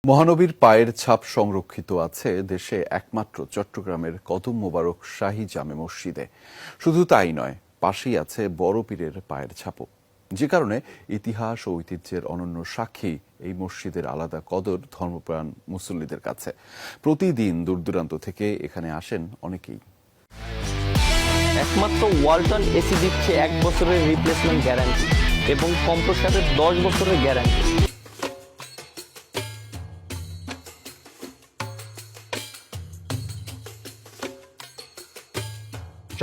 মহানবীর পায়ের ছাপ সংরক্ষিত আছে দেশে একমাত্র চট্টগ্রামের কদম মোবারক শাহী জামে মসজিদে। শুধু তাই নয়, পাশেই আছে বড় পীরের পায়ের ছাপও, যে কারণে ইতিহাস ও ঐতিহ্যের অনন্য সাক্ষী এই মসজিদের আলাদা কদর ধর্মপ্রাণ মুসল্লিদের কাছে। প্রতিদিন দূর দূরান্ত থেকে এখানে আসেন অনেকেই। একমাত্র ওয়ালটন এসি দিচ্ছে 1 বছরের রিপ্লেসমেন্ট গ্যারান্টি এবং কম্প্রেসারের 10 বছরের গ্যারান্টি।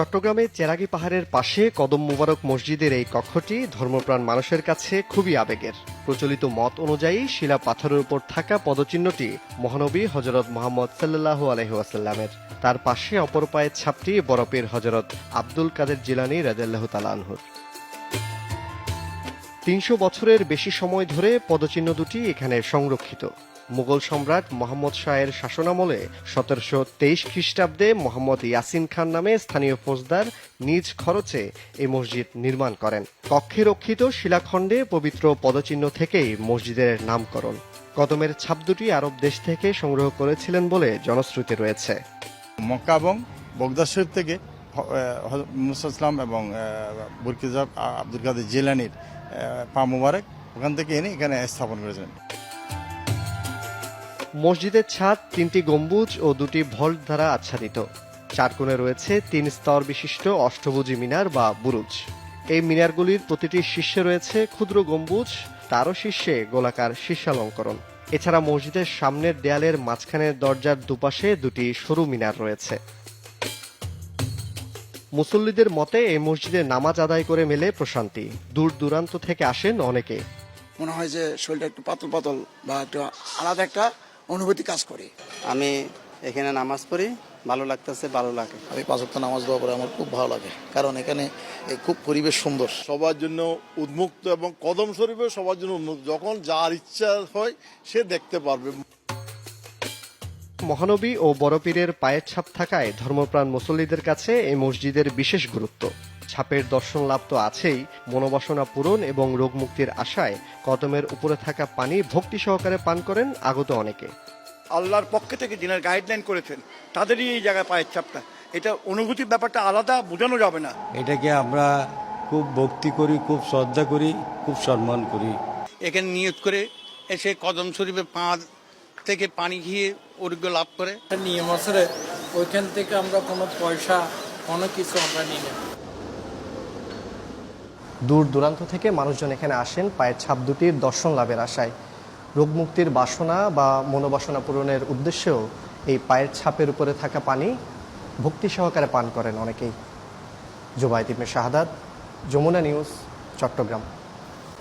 চট্টগ্রামে চেরাগী পাহাড়ের পাশে কদম মোবারক মসজিদের এই কক্ষটি ধর্মপ্রাণ মানুষের কাছে খুবই আবেগের। প্রচলিত মত অনুযায়ী শিলা পাথরের উপর থাকা পদচিহ্নটি মহানবী হযরত মুহাম্মদ সাল্লাল্লাহু আলাইহি ওয়াসাল্লামের। তার পাশে অপর পায়ের ছাপটি বড় পীর হযরত আব্দুল কাদের জিলানী রাদিয়াল্লাহু তাআলা আনহুর। ৩০০ বছরের বেশি সময় ধরে পদচিহ্ন দুটি এখানে সংরক্ষিত। মুঘল সম্রাট মোহাম্মদ শাহের শাসনামলে ১৭২৩ খ্রিস্টাব্দে মোহাম্মদ ইয়াসিন খান নামে স্থানীয় ফৌজদার নিজ খরচে এই মসজিদ নির্মাণ করেন। কক্ষে রক্ষিত শিলাখণ্ডে পবিত্র পদচিহ্ন থেকেই মসজিদের নামকরণ। কদমের ছাপ দুটি আরব দেশ থেকে সংগ্রহ করেছিলেন বলে জনশ্রুতি রয়েছে। মক্কা এবং বগদা শরীফ থেকে মুসা ইসলাম এবং বুরকিজাব আব্দুল কাদের জিলানির পা মুবারক ওখান থেকে এনে এখানে স্থাপন করেছিলেন। মসজিদের ছাদ 3টি গম্বুজ ও 2টি ভল্ট দ্বারা আচ্ছাদিত। 4 কোণে রয়েছে 3 স্তর বিশিষ্ট অষ্টভুজী মিনার বা বুরুজ। এই মিনারগুলির প্রতিটি শীর্ষে রয়েছে ক্ষুদ্র গম্বুজ, তারও শীর্ষে গোলাকার শীর্ষালঙ্করণ। এছাড়া মসজিদের সামনের দেয়ালের মাঝখানের দরজার দুপাশে 2টি সরু মিনার রয়েছে। মুসল্লিদের মতে এই মসজিদে নামাজ আদায় করে মেলে প্রশান্তি। দূর দূরান্ত থেকে আসেন অনেকে। মনে হয় যে শরীরটা একটু পাতল পাতল বা একটু আলাদা একটা অনুভূতি কাজ করে। আমি এখানে নামাজ পড়ি, ভালো লাগতেছে, ভালো লাগে। আমি 5 ওয়াক্ত নামাজ দেওয়ার পরে আমার খুব ভালো লাগে, কারণ এখানে খুব পরিবেশ সুন্দর, সবার জন্য উন্মুক্ত এবং কদম শরীফে সবার জন্য উন্মুক্ত, যখন যার ইচ্ছা হয় সে দেখতে পারবে। মহানবী ও বড় পীরের পায়ের ছাপ থাকায় ধর্মপ্রাণ মুসল্লিদের কাছে এই মসজিদের বিশেষ গুরুত্ব। ছাপের দর্শন লাভ তো আছেই, মনোবাসনা পূরণ এবং রোগ মুক্তির আশায় কদমের উপরে থাকা পানি ভক্তি সহকারে পান করেন আগত অনেকে। আল্লাহর পক্ষ থেকে যিনি গাইডলাইন করেছেন তাদেরই এই জায়গায় পায়ের ছাপটা, এটা অনুভূতির ব্যাপারটা আলাদা, বোঝানো যাবে না। এটাকে আমরা খুব ভক্তি করি, খুব শ্রদ্ধা করি, খুব সম্মান করি। এখানে নিয়ত করে এসে কদম শরীফে পা থেকে পানি খেয়ে অর্ঘ্য লাভ করে। নিয়ম আছে, ওইখান থেকে আমরা কোনো পয়সা কোনো কিছু আমরা নিই না। দূর দূরান্ত থেকে মানুষজন এখানে আসেন পায়ের ছাপ দুটির দর্শন লাভের আশায়। রোগ মুক্তির বাসনা বা মনোবাসনা পূরণের উদ্দেশ্যেও এই পায়ের ছাপের উপরে থাকা পানি ভক্তি সহকারে পান করেন অনেকেই। জুবায়েদ ইবনে শাহাদাত, যমুনা নিউজ, চট্টগ্রাম।